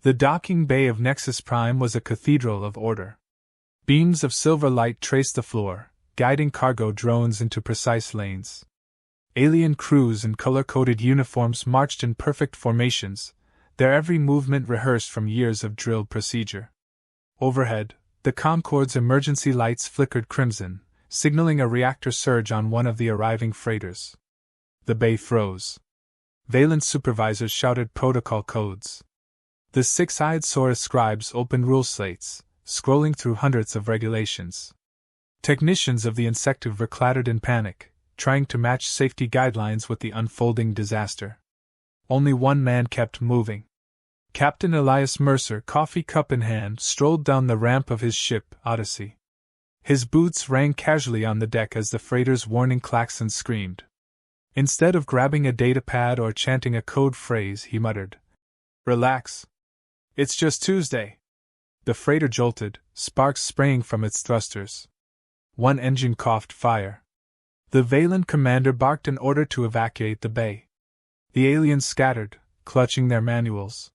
The docking bay of Nexus Prime was a cathedral of order. Beams of silver light traced the floor, guiding cargo drones into precise lanes. Alien crews in color-coded uniforms marched in perfect formations, their every movement rehearsed from years of drilled procedure. Overhead, the Concorde's emergency lights flickered crimson, signaling a reactor surge on one of the arriving freighters. The bay froze. Valence supervisors shouted protocol codes. The six-eyed Saurus scribes opened rule slates, scrolling through hundreds of regulations. Technicians of the insective were clattered in panic, trying to match safety guidelines with the unfolding disaster. Only one man kept moving. Captain Elias Mercer, coffee cup in hand, strolled down the ramp of his ship, Odyssey. His boots rang casually on the deck as the freighter's warning klaxon screamed. Instead of grabbing a datapad or chanting a code phrase, he muttered, "Relax. It's just Tuesday." The freighter jolted, sparks spraying from its thrusters. One engine coughed fire. The Valen commander barked an order to evacuate the bay. The aliens scattered, clutching their manuals.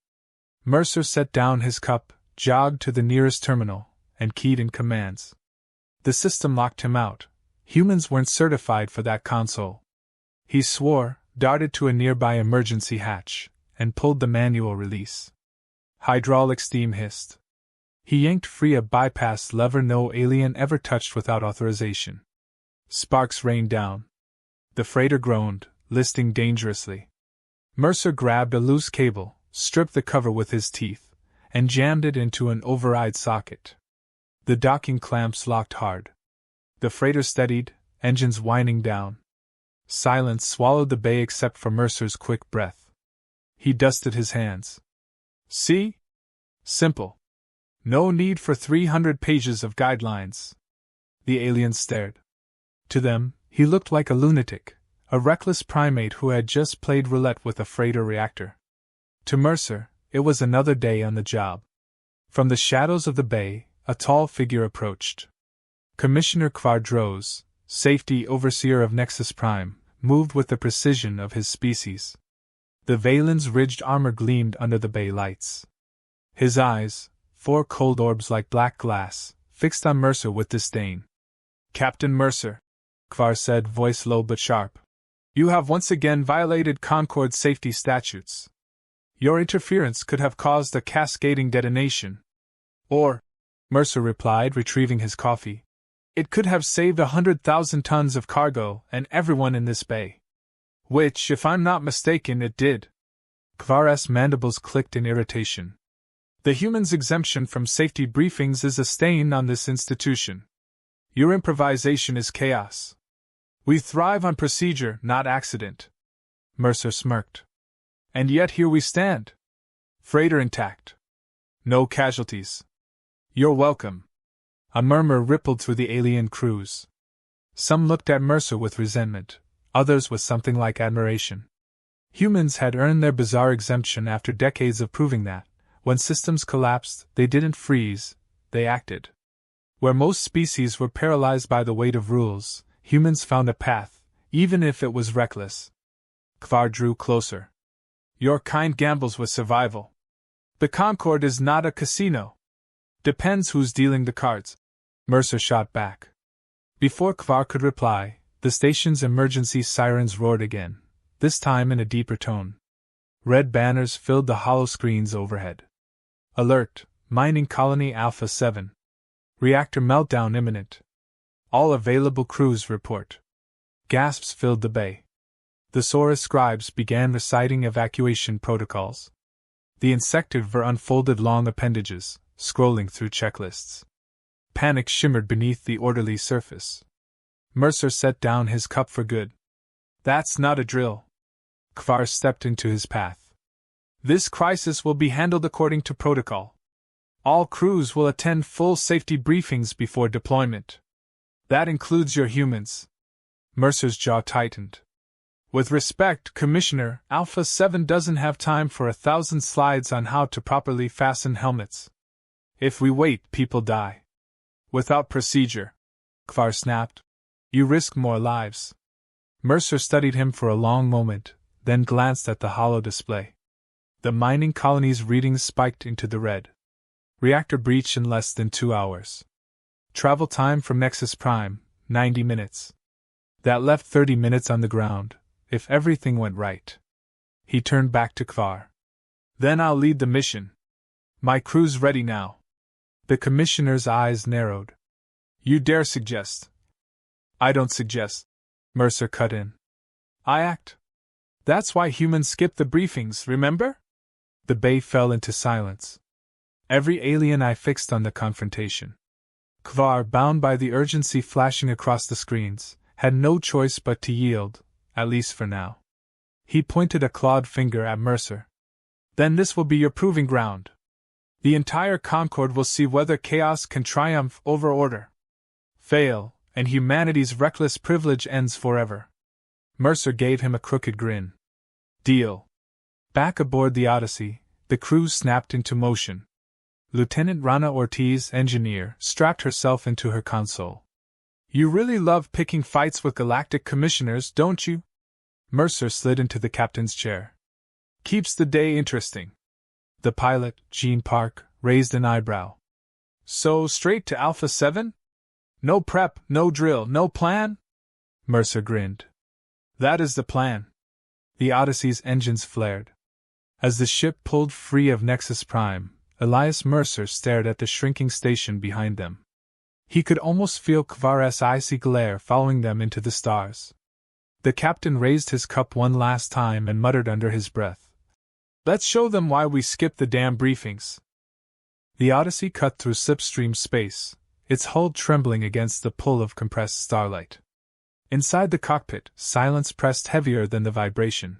Mercer set down his cup, jogged to the nearest terminal, and keyed in commands. The system locked him out. Humans weren't certified for that console. He swore, darted to a nearby emergency hatch, and pulled the manual release. Hydraulic steam hissed. He yanked free a bypass lever no alien ever touched without authorization. Sparks rained down. The freighter groaned, listing dangerously. Mercer grabbed a loose cable, stripped the cover with his teeth, and jammed it into an override socket. The docking clamps locked hard. The freighter steadied, engines whining down. Silence swallowed the bay except for Mercer's quick breath. He dusted his hands. See? Simple. No need for 300 pages of guidelines. The aliens stared. To them, he looked like a lunatic, a reckless primate who had just played roulette with a freighter reactor. To Mercer, it was another day on the job. From the shadows of the bay, a tall figure approached. Commissioner Quardros, safety overseer of Nexus Prime, moved with the precision of his species. The Valen's ridged armor gleamed under the bay lights. His eyes, four cold orbs like black glass, fixed on Mercer with disdain. "Captain Mercer," Kvar said, voice low but sharp, "you have once again violated Concord safety statutes. Your interference could have caused a cascading detonation. Or," Mercer replied, retrieving his coffee, "it could have saved 100,000 tons of cargo and everyone in this bay. Which, if I'm not mistaken, it did." Kvar's mandibles clicked in irritation. "The human's exemption from safety briefings is a stain on this institution. Your improvisation is chaos. We thrive on procedure, not accident." Mercer smirked. "And yet here we stand. Freighter intact. No casualties. You're welcome." A murmur rippled through the alien crews. Some looked at Mercer with resentment, others with something like admiration. Humans had earned their bizarre exemption after decades of proving that, when systems collapsed, they didn't freeze, they acted. Where most species were paralyzed by the weight of rules, humans found a path, even if it was reckless. Kvar drew closer. "Your kind gambles with survival. The Concord is not a casino. Depends who's dealing the cards." Mercer shot back. Before Kvar could reply, the station's emergency sirens roared again, this time in a deeper tone. Red banners filled the hollow screens overhead. "Alert, Mining Colony Alpha 7. Reactor meltdown imminent. All available crews report." Gasps filled the bay. The Saurus scribes began reciting evacuation protocols. The insective were unfolded long appendages, scrolling through checklists. Panic shimmered beneath the orderly surface. Mercer set down his cup for good. "That's not a drill." Kvar stepped into his path. "This crisis will be handled according to protocol. All crews will attend full safety briefings before deployment. That includes your humans." Mercer's jaw tightened. "With respect, Commissioner, Alpha 7 doesn't have time for 1,000 slides on how to properly fasten helmets. If we wait, people die. Without procedure," Kvar snapped, "you risk more lives." Mercer studied him for a long moment, then glanced at the hollow display. The mining colony's readings spiked into the red. Reactor breach in less than 2 hours. Travel time from Nexus Prime, 90 minutes. That left 30 minutes on the ground, if everything went right. He turned back to Kvar. Then I'll lead the mission. My crew's ready now. The commissioner's eyes narrowed. You dare suggest? I don't suggest, Mercer cut in. I act. That's why humans skip the briefings, remember? The bay fell into silence. Every alien eye fixed on the confrontation. Kvar, bound by the urgency flashing across the screens, had no choice but to yield, at least for now. He pointed a clawed finger at Mercer. Then this will be your proving ground. The entire Concord will see whether chaos can triumph over order. Fail, and humanity's reckless privilege ends forever. Mercer gave him a crooked grin. Deal. Back aboard the Odyssey, the crew snapped into motion. Lieutenant Rana Ortiz, engineer, strapped herself into her console. You really love picking fights with galactic commissioners, don't you? Mercer slid into the captain's chair. Keeps the day interesting. The pilot, Gene Park, raised an eyebrow. So straight to Alpha 7? No prep, no drill, no plan? Mercer grinned. That is the plan. The Odyssey's engines flared. As the ship pulled free of Nexus Prime, Elias Mercer stared at the shrinking station behind them. He could almost feel Kvar's icy glare following them into the stars. The captain raised his cup one last time and muttered under his breath. Let's show them why we skipped the damn briefings. The Odyssey cut through slipstream space, its hull trembling against the pull of compressed starlight. Inside the cockpit, silence pressed heavier than the vibration.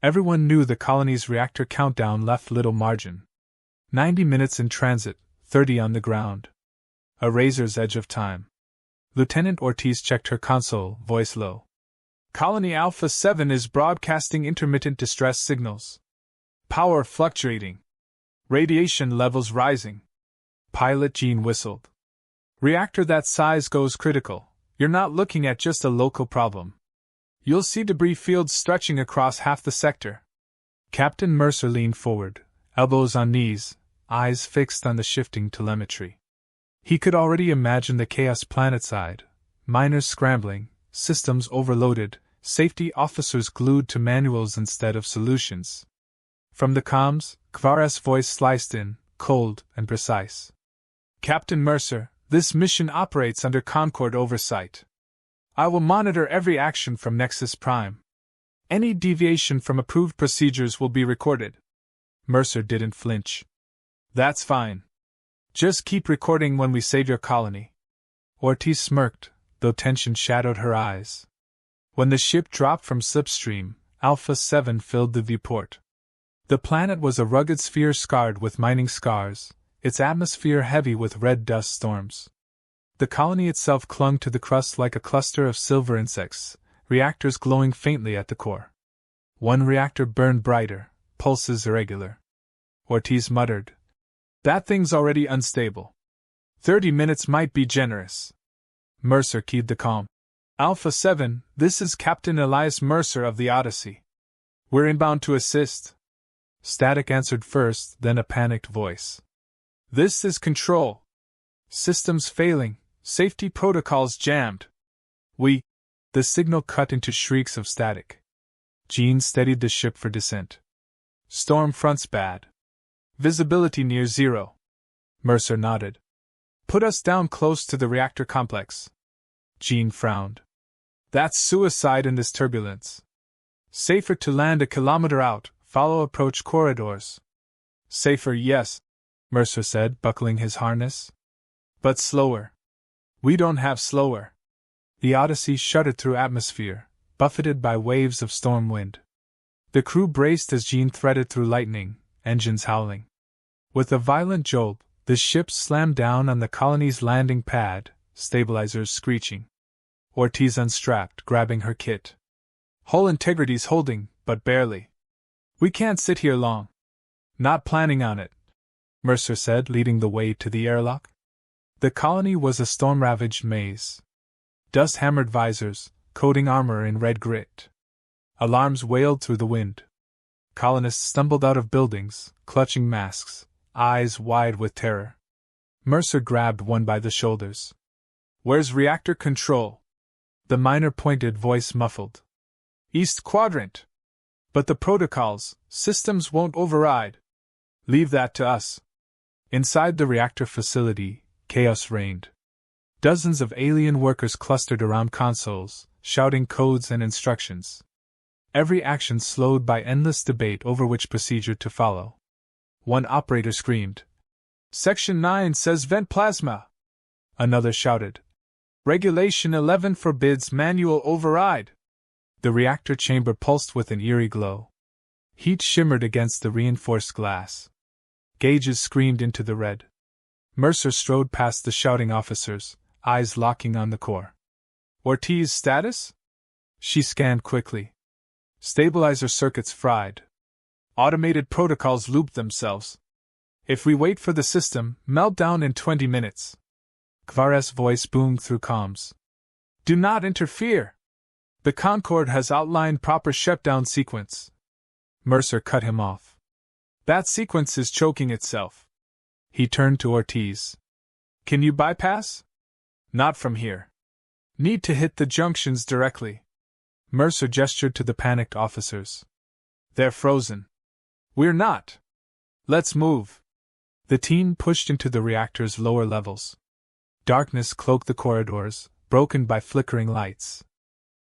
Everyone knew the colony's reactor countdown left little margin. 90 minutes in transit, 30 on the ground. A razor's edge of time. Lieutenant Ortiz checked her console, voice low. Colony Alpha 7 is broadcasting intermittent distress signals. Power fluctuating. Radiation levels rising. Pilot Gene whistled. Reactor that size goes critical. You're not looking at just a local problem. You'll see debris fields stretching across half the sector. Captain Mercer leaned forward, elbows on knees, eyes fixed on the shifting telemetry. He could already imagine the chaos planetside, miners scrambling, systems overloaded, safety officers glued to manuals instead of solutions. From the comms, Kvar's voice sliced in, cold and precise. Captain Mercer, this mission operates under Concord oversight. I will monitor every action from Nexus Prime. Any deviation from approved procedures will be recorded. Mercer didn't flinch. That's fine. Just keep recording when we save your colony. Ortiz smirked, though tension shadowed her eyes. When the ship dropped from slipstream, Alpha 7 filled the viewport. The planet was a rugged sphere scarred with mining scars, its atmosphere heavy with red dust storms. The colony itself clung to the crust like a cluster of silver insects, reactors glowing faintly at the core. One reactor burned brighter, pulses irregular. Ortiz muttered. That thing's already unstable. 30 minutes might be generous. Mercer keyed the comm. Alpha 7, this is Captain Elias Mercer of the Odyssey. We're inbound to assist. Static answered first, then a panicked voice. This is Control. Systems failing, safety protocols jammed. The signal cut into shrieks of static. Gene steadied the ship for descent. Storm front's bad. Visibility near zero. Mercer nodded. Put us down close to the reactor complex. Gene frowned. That's suicide in this turbulence. Safer to land a kilometer out, follow approach corridors. Safer, yes, Mercer said, buckling his harness. But slower. We don't have slower. The Odyssey shuddered through atmosphere, buffeted by waves of storm wind. The crew braced as Gene threaded through lightning, engines howling. With a violent jolt, the ship slammed down on the colony's landing pad, stabilizers screeching. Ortiz unstrapped, grabbing her kit. Hull integrity's holding, but barely. We can't sit here long. Not planning on it, Mercer said, leading the way to the airlock. The colony was a storm-ravaged maze. Dust-hammered visors, coating armor in red grit. Alarms wailed through the wind. colonists stumbled out of buildings, clutching masks, eyes wide with terror. Mercer grabbed one by the shoulders. "Where's reactor control?" The minor pointed voice muffled. "East quadrant. But the protocols, systems won't override." "Leave that to us." Inside the reactor facility, chaos reigned. Dozens of alien workers clustered around consoles, shouting codes and instructions. Every action slowed by endless debate over which procedure to follow. One operator screamed, "Section 9 says vent plasma." Another shouted, "Regulation 11 forbids manual override." The reactor chamber pulsed with an eerie glow. Heat shimmered against the reinforced glass. Gauges screamed into the red. Mercer strode past the shouting officers, eyes locking on the core. "Ortiz status?" She scanned quickly. Stabilizer circuits fried. Automated protocols looped themselves. "If we wait for the system, meltdown in 20 minutes. Kvares' voice boomed through comms. "Do not interfere. The Concord has outlined proper shutdown sequence." Mercer cut him off. "That sequence is choking itself." He turned to Ortiz. "Can you bypass?" "Not from here. Need to hit the junctions directly." Mercer gestured to the panicked officers. "They're frozen." "We're not. Let's move." The team pushed into the reactor's lower levels. Darkness cloaked the corridors, broken by flickering lights.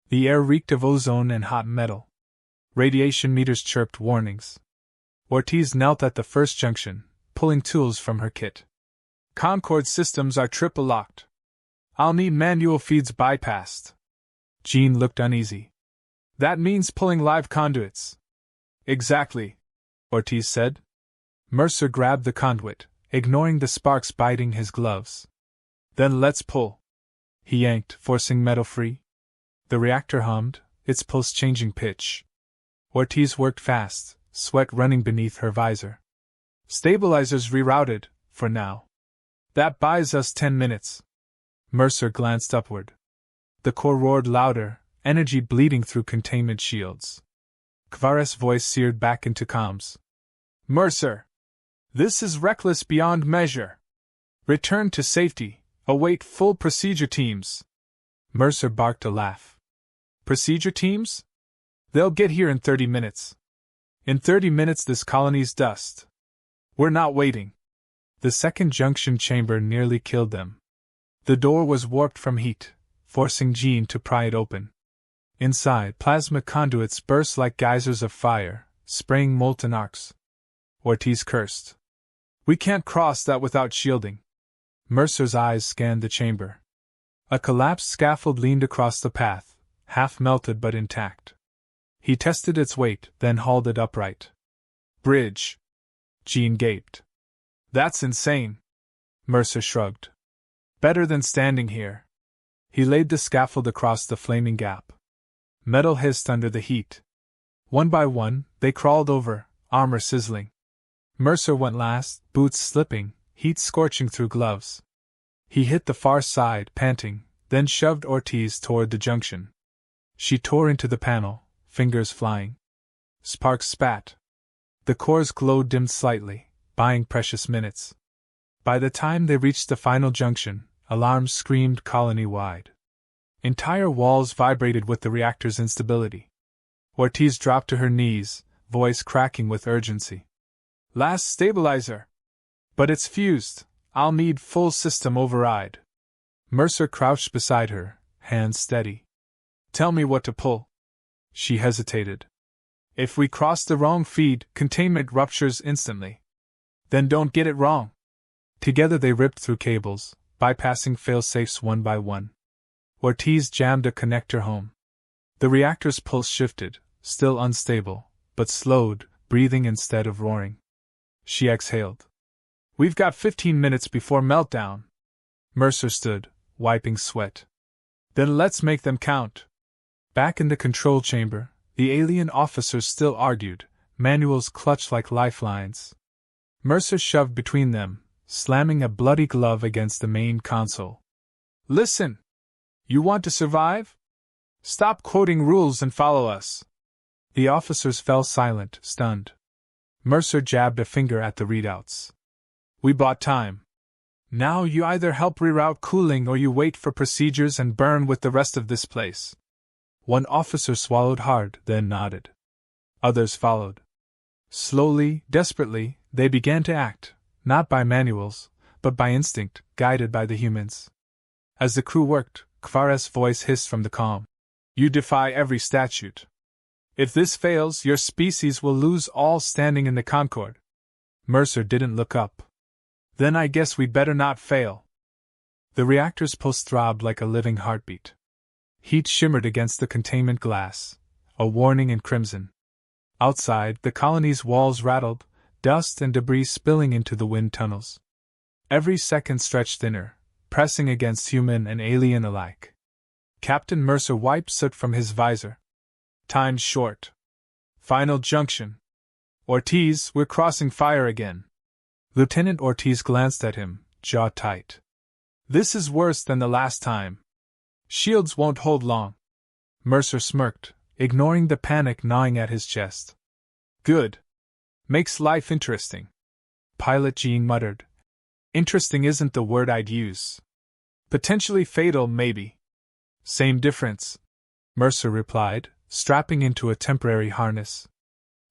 The air reeked of ozone and hot metal. Radiation meters chirped warnings. Ortiz knelt at the first junction, pulling tools from her kit. "Concord systems are triple locked. I'll need manual feeds bypassed." Jean looked uneasy. "That means pulling live conduits." "Exactly," Ortiz said. Mercer grabbed the conduit, ignoring the sparks biting his gloves. "Then let's pull." He yanked, forcing metal free. The reactor hummed, its pulse changing pitch. Ortiz worked fast, sweat running beneath her visor. "Stabilizers rerouted, for now. That buys us 10 minutes. Mercer glanced upward. The core roared louder, energy bleeding through containment shields. Kvares' voice seared back into comms. "Mercer! This is reckless beyond measure. Return to safety. Await full procedure teams." Mercer barked a laugh. "Procedure teams? They'll get here in 30 minutes. In 30 minutes this colony's dust. We're not waiting." The second junction chamber nearly killed them. The door was warped from heat, forcing Jean to pry it open. Inside, plasma conduits burst like geysers of fire, spraying molten arcs. Ortiz cursed. "We can't cross that without shielding." Mercer's eyes scanned the chamber. A collapsed scaffold leaned across the path, half melted but intact. He tested its weight, then hauled it upright. "Bridge!" Jean gaped. "That's insane." Mercer shrugged. "Better than standing here." He laid the scaffold across the flaming gap. Metal hissed under the heat. One by one, they crawled over, armor sizzling. Mercer went last, boots slipping, heat scorching through gloves. He hit the far side, panting, then shoved Ortiz toward the junction. She tore into the panel, fingers flying. Sparks spat. The core's glow dimmed slightly, buying precious minutes. By the time they reached the final junction, alarms screamed colony-wide. Entire walls vibrated with the reactor's instability. Ortiz dropped to her knees, voice cracking with urgency. "Last stabilizer! But it's fused. I'll need full system override." Mercer crouched beside her, hands steady. "Tell me what to pull." She hesitated. "If we cross the wrong feed, containment ruptures instantly." "Then don't get it wrong." Together they ripped through cables, bypassing fail-safes one by one. Ortiz jammed a connector home. The reactor's pulse shifted, still unstable, but slowed, breathing instead of roaring. She exhaled. "We've got 15 minutes before meltdown." Mercer stood, wiping sweat. "Then let's make them count." Back in the control chamber, the alien officers still argued, manuals clutched like lifelines. Mercer shoved between them, slamming a bloody glove against the main console. "Listen! You want to survive? Stop quoting rules and follow us." The officers fell silent, stunned. Mercer jabbed a finger at the readouts. We bought time. Now you either help reroute cooling or you wait for procedures and burn with the rest of this place. One officer swallowed hard, then nodded. Others followed. Slowly, desperately, they began to act, not by manuals, but by instinct, guided by the humans. As the crew worked, Kvares' voice hissed from the calm. You defy every statute. If this fails, your species will lose all standing in the Concord. Mercer didn't look up. Then I guess we'd better not fail. The reactor's pulse throbbed like a living heartbeat. Heat shimmered against the containment glass, a warning in crimson. Outside, the colony's walls rattled, dust and debris spilling into the wind tunnels. Every second stretched thinner, pressing against human and alien alike. Captain Mercer wiped soot from his visor. Time's short. Final junction. Ortiz, we're crossing fire again. Lieutenant Ortiz glanced at him, jaw tight. This is worse than the last time. Shields won't hold long. Mercer smirked, ignoring the panic gnawing at his chest. Good. Makes life interesting. Pilot Jean muttered. Interesting isn't the word I'd use. Potentially fatal, maybe. Same difference, Mercer replied, strapping into a temporary harness.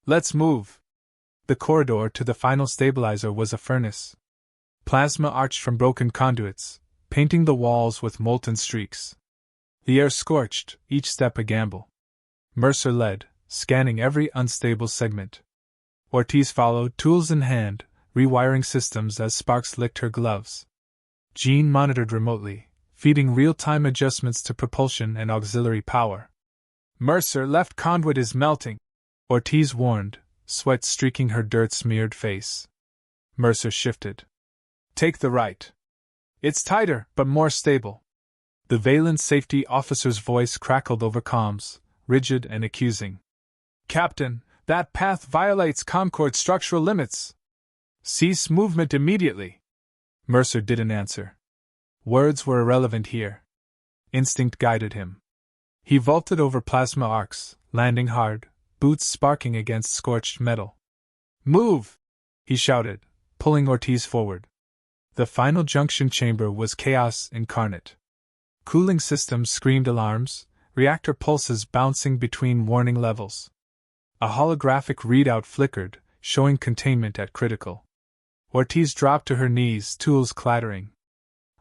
Let's move. The corridor to the final stabilizer was a furnace. Plasma arched from broken conduits, painting the walls with molten streaks. The air scorched, each step a gamble. Mercer led, scanning every unstable segment. Ortiz followed, tools in hand, rewiring systems as sparks licked her gloves. Jean monitored remotely, feeding real-time adjustments to propulsion and auxiliary power. Mercer, left conduit is melting, Ortiz warned, sweat streaking her dirt-smeared face. Mercer shifted. Take the right. It's tighter, but more stable. The Valence safety officer's voice crackled over comms, rigid and accusing. Captain, that path violates Concord structural limits. Cease movement immediately. Mercer didn't answer. Words were irrelevant here. Instinct guided him. He vaulted over plasma arcs, landing hard, boots sparking against scorched metal. Move! He shouted, pulling Ortiz forward. The final junction chamber was chaos incarnate. Cooling systems screamed alarms, reactor pulses bouncing between warning levels. A holographic readout flickered, showing containment at critical. Ortiz dropped to her knees, tools clattering.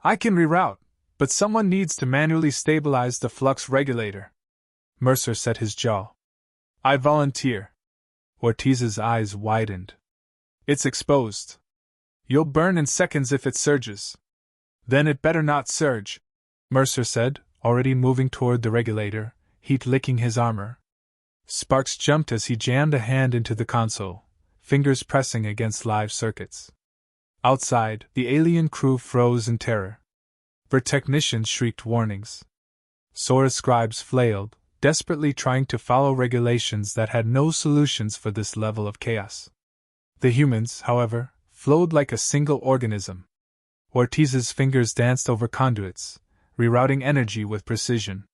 I can reroute, but someone needs to manually stabilize the flux regulator. Mercer set his jaw. I volunteer. Ortiz's eyes widened. It's exposed. You'll burn in seconds if it surges. Then it better not surge, Mercer said, already moving toward the regulator, heat licking his armor. Sparks jumped as he jammed a hand into the console, fingers pressing against live circuits. Outside, the alien crew froze in terror. Their technicians shrieked warnings. Sora scribes flailed, desperately trying to follow regulations that had no solutions for this level of chaos. The humans, however, flowed like a single organism. Ortiz's fingers danced over conduits, rerouting energy with precision.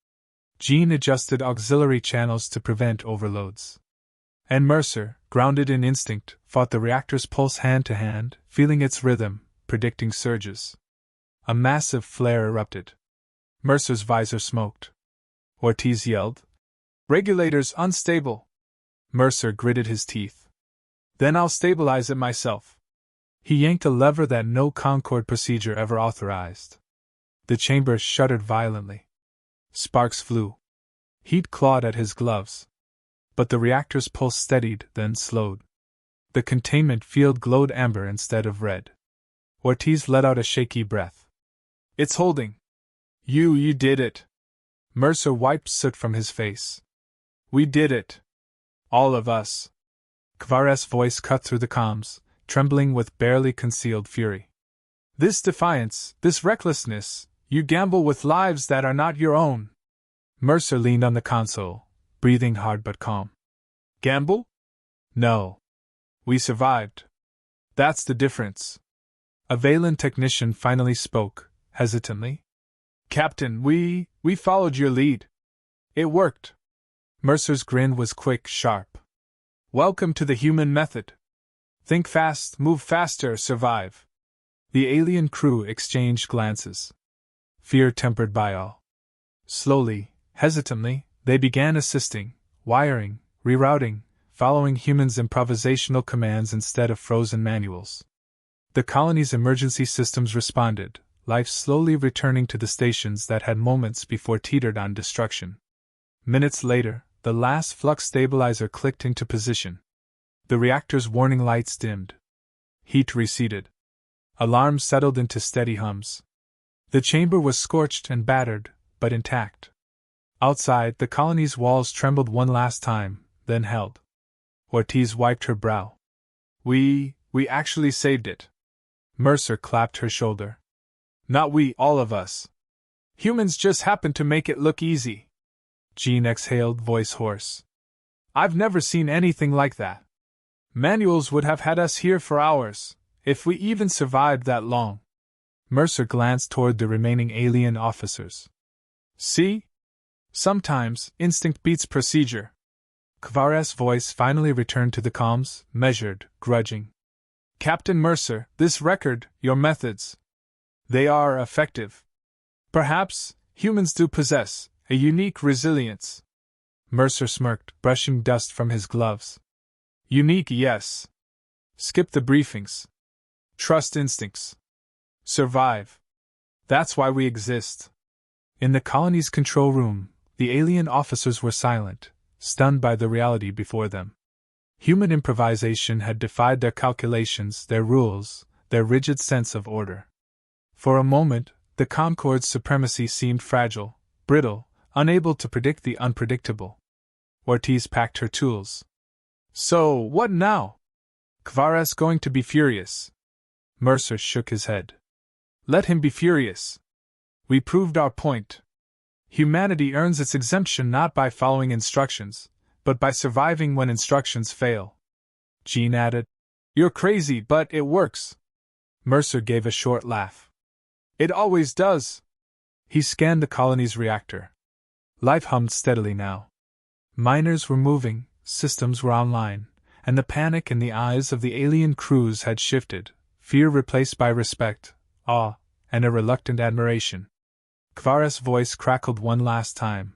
Jean adjusted auxiliary channels to prevent overloads. And Mercer, grounded in instinct, fought the reactor's pulse hand to hand, feeling its rhythm, predicting surges. A massive flare erupted. Mercer's visor smoked. Ortiz yelled, "Regulators unstable!" Mercer gritted his teeth. "Then I'll stabilize it myself." He yanked a lever that no Concord procedure ever authorized. The chamber shuddered violently. Sparks flew. Heat clawed at his gloves. But the reactor's pulse steadied, then slowed. The containment field glowed amber instead of red. Ortiz let out a shaky breath. "It's holding." You did it." Mercer wiped soot from his face. "We did it. All of us." Kvares' voice cut through the comms, trembling with barely concealed fury. "This defiance, this recklessness, you gamble with lives that are not your own." Mercer leaned on the console, breathing hard but calm. "Gamble? No. We survived. That's the difference." A Valen technician finally spoke, hesitantly. "Captain, we followed your lead. It worked. Mercer's grin was quick, sharp. Welcome to the human method. Think fast, move faster, survive. The alien crew exchanged glances. Fear tempered by all. Slowly, hesitantly, they began assisting, wiring, rerouting, following humans' improvisational commands instead of frozen manuals. The colony's emergency systems responded, life slowly returning to the stations that had moments before teetered on destruction. Minutes later, the last flux stabilizer clicked into position. The reactor's warning lights dimmed. Heat receded. Alarms settled into steady hums. The chamber was scorched and battered, but intact. Outside, the colony's walls trembled one last time, then held. Ortiz wiped her brow. We actually saved it. Mercer clapped her shoulder. Not we, all of us. Humans just happened to make it look easy. Jean exhaled, voice hoarse. I've never seen anything like that. Manuals would have had us here for hours, if we even survived that long. Mercer glanced toward the remaining alien officers. See? Sometimes, instinct beats procedure. Kvares' voice finally returned to the comms, measured, grudging. Captain Mercer, this record, your methods. They are effective. Perhaps, humans do possess a unique resilience. Mercer smirked, brushing dust from his gloves. Unique, yes. Skip the briefings. Trust instincts. Survive. That's why we exist. In the colony's control room, the alien officers were silent, stunned by the reality before them. Human improvisation had defied their calculations, their rules, their rigid sense of order. For a moment, the Concord's supremacy seemed fragile, brittle, unable to predict the unpredictable. Ortiz packed her tools. So, what now? Kvares going to be furious. Mercer shook his head. Let him be furious. We proved our point. Humanity earns its exemption not by following instructions, but by surviving when instructions fail. Jean added, You're crazy, but it works. Mercer gave a short laugh. It always does. He scanned the colony's reactor. Life hummed steadily now. Miners were moving, systems were online, and the panic in the eyes of the alien crews had shifted, fear replaced by respect, awe, and a reluctant admiration. Kvares' voice crackled one last time.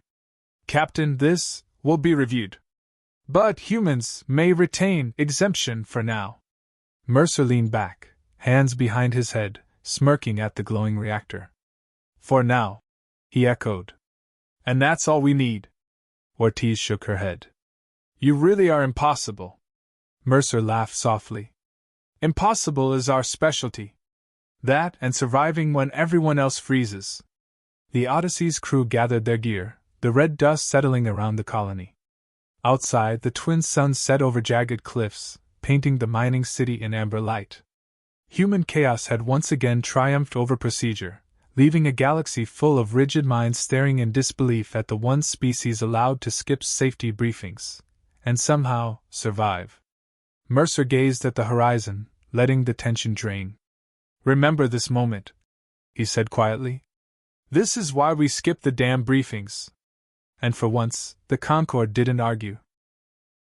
Captain, this will be reviewed. But humans may retain exemption for now. Mercer leaned back, hands behind his head, smirking at the glowing reactor. For now, he echoed. And that's all we need. Ortiz shook her head. You really are impossible. Mercer laughed softly. Impossible is our specialty. That and surviving when everyone else freezes. The Odyssey's crew gathered their gear, the red dust settling around the colony. Outside, the twin suns set over jagged cliffs, painting the mining city in amber light. Human chaos had once again triumphed over procedure, leaving a galaxy full of rigid minds staring in disbelief at the one species allowed to skip safety briefings, and somehow survive. Mercer gazed at the horizon, letting the tension drain. Remember this moment, he said quietly. This is why we skipped the damn briefings. And for once, the Concord didn't argue.